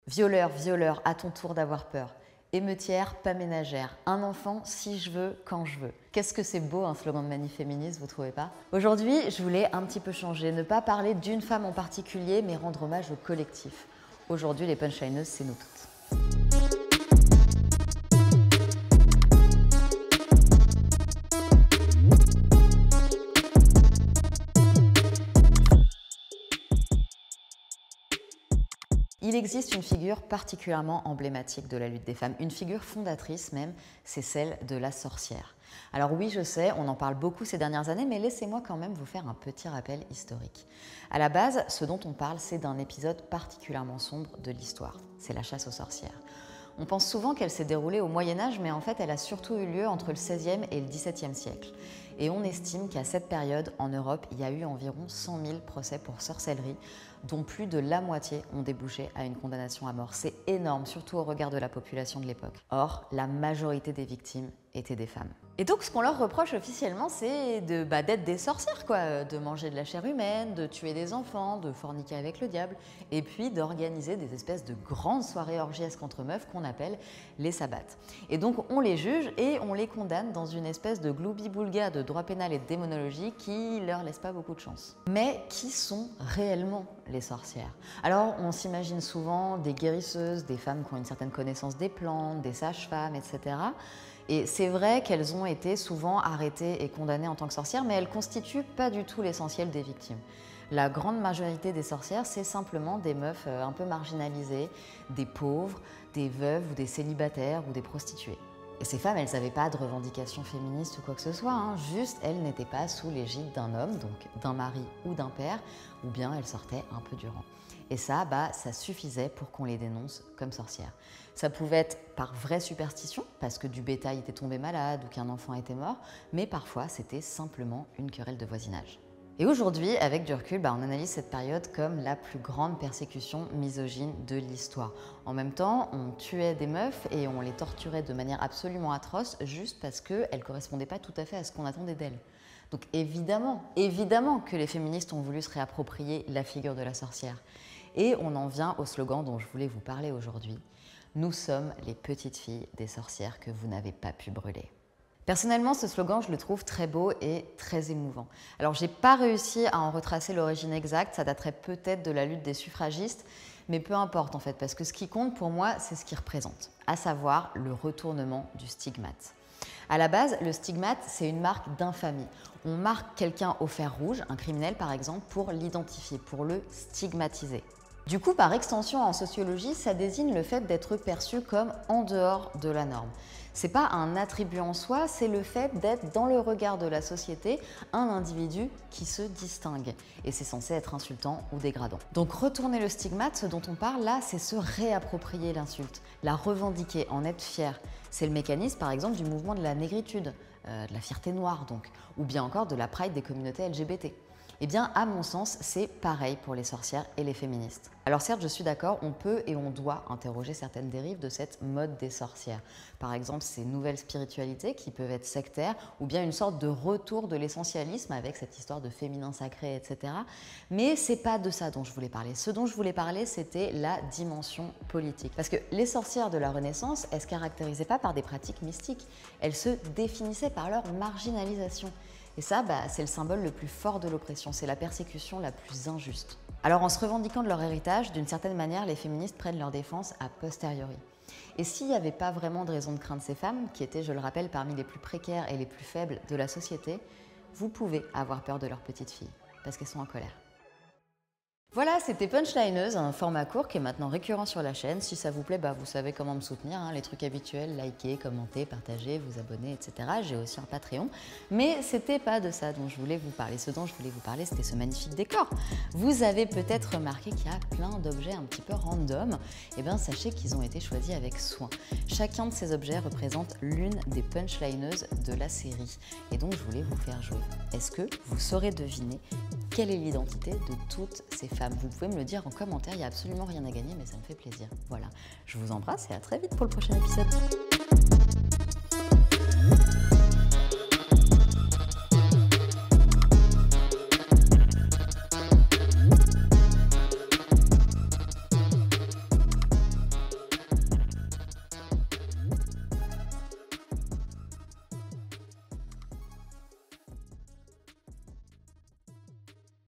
Violeur, violeur, à ton tour d'avoir peur. Émeutière, pas ménagère. Un enfant, si je veux, quand je veux. Qu'est-ce que c'est beau un slogan de manif féministe, vous trouvez pas? Aujourd'hui, je voulais un petit peu changer, ne pas parler d'une femme en particulier, mais rendre hommage au collectif. Aujourd'hui, les punchlineuses, c'est nous toutes. Il existe une figure particulièrement emblématique de la lutte des femmes, une figure fondatrice même, c'est celle de la sorcière. Alors oui, je sais, on en parle beaucoup ces dernières années, mais laissez-moi quand même vous faire un petit rappel historique. À la base, ce dont on parle, c'est d'un épisode particulièrement sombre de l'histoire, c'est la chasse aux sorcières. On pense souvent qu'elle s'est déroulée au Moyen-Âge, mais en fait, elle a surtout eu lieu entre le XVIe et le XVIIe siècle. Et on estime qu'à cette période, en Europe, il y a eu environ 100 000 procès pour sorcellerie, dont plus de la moitié ont débouché à une condamnation à mort. C'est énorme, surtout au regard de la population de l'époque. Or, la majorité des victimes étaient des femmes. Et donc, ce qu'on leur reproche officiellement, c'est d'être des sorcières, quoi, de manger de la chair humaine, de tuer des enfants, de forniquer avec le diable, et puis d'organiser des espèces de grandes soirées orgiesques entre meufs qu'on appelle les sabbats. Et donc, on les juge et on les condamne dans une espèce de gloubi-boulga de droit pénal et de démonologie qui leur laisse pas beaucoup de chance. Mais qui sont réellement les sorcières? Alors, on s'imagine souvent des guérisseuses, des femmes qui ont une certaine connaissance des plantes, des sages-femmes, etc. Et c'est vrai qu'elles ont été souvent arrêtées et condamnées en tant que sorcières, mais elles ne constituent pas du tout l'essentiel des victimes. La grande majorité des sorcières, c'est simplement des meufs un peu marginalisées, des pauvres, des veuves ou des célibataires ou des prostituées. Et ces femmes, elles n'avaient pas de revendications féministes ou quoi que ce soit, hein. Juste elles n'étaient pas sous l'égide d'un homme, donc d'un mari ou d'un père, ou bien elles sortaient un peu du rang. Et ça, ça suffisait pour qu'on les dénonce comme sorcières. Ça pouvait être par vraie superstition, parce que du bétail était tombé malade ou qu'un enfant était mort, mais parfois c'était simplement une querelle de voisinage. Et aujourd'hui, avec du recul, on analyse cette période comme la plus grande persécution misogyne de l'histoire. En même temps, on tuait des meufs et on les torturait de manière absolument atroce juste parce qu'elles ne correspondaient pas tout à fait à ce qu'on attendait d'elles. Donc évidemment que les féministes ont voulu se réapproprier la figure de la sorcière. Et on en vient au slogan dont je voulais vous parler aujourd'hui. Nous sommes les petites filles des sorcières que vous n'avez pas pu brûler. Personnellement, ce slogan, je le trouve très beau et très émouvant. Alors, j'ai pas réussi à en retracer l'origine exacte, ça daterait peut-être de la lutte des suffragistes, mais peu importe en fait, parce que ce qui compte pour moi, c'est ce qu'il représente, à savoir le retournement du stigmate. À la base, le stigmate, c'est une marque d'infamie. On marque quelqu'un au fer rouge, un criminel par exemple, pour l'identifier, pour le stigmatiser. Du coup, par extension, en sociologie, ça désigne le fait d'être perçu comme en dehors de la norme. C'est pas un attribut en soi, c'est le fait d'être dans le regard de la société un individu qui se distingue. Et c'est censé être insultant ou dégradant. Donc retourner le stigmate, ce dont on parle là, c'est se réapproprier l'insulte, la revendiquer, en être fier. C'est le mécanisme par exemple du mouvement de la négritude, de la fierté noire donc, ou bien encore de la pride des communautés LGBT. Eh bien, à mon sens, c'est pareil pour les sorcières et les féministes. Alors certes, je suis d'accord, on peut et on doit interroger certaines dérives de cette mode des sorcières. Par exemple, ces nouvelles spiritualités qui peuvent être sectaires, ou bien une sorte de retour de l'essentialisme avec cette histoire de féminin sacré, etc. Mais c'est pas de ça dont je voulais parler. Ce dont je voulais parler, c'était la dimension politique. Parce que les sorcières de la Renaissance, elles ne se caractérisaient pas par des pratiques mystiques. Elles se définissaient par leur marginalisation. Et ça, c'est le symbole le plus fort de l'oppression, c'est la persécution la plus injuste. Alors en se revendiquant de leur héritage, d'une certaine manière, les féministes prennent leur défense a posteriori. Et s'il n'y avait pas vraiment de raison de craindre ces femmes, qui étaient, je le rappelle, parmi les plus précaires et les plus faibles de la société, vous pouvez avoir peur de leurs petites filles, parce qu'elles sont en colère. Voilà, c'était Punchlineuse, un format court qui est maintenant récurrent sur la chaîne. Si ça vous plaît, vous savez comment me soutenir, hein, les trucs habituels, liker, commenter, partager, vous abonner, etc. J'ai aussi un Patreon. Mais c'était pas de ça dont je voulais vous parler. Ce dont je voulais vous parler, c'était ce magnifique décor. Vous avez peut-être remarqué qu'il y a plein d'objets un petit peu random. Eh bien, sachez qu'ils ont été choisis avec soin. Chacun de ces objets représente l'une des punchlineuses de la série. Et donc, je voulais vous faire jouer. Est-ce que vous saurez deviner quelle est l'identité de toutes ces femmes? Vous pouvez me le dire en commentaire, il n'y a absolument rien à gagner, mais ça me fait plaisir. Voilà, je vous embrasse et à très vite pour le prochain épisode.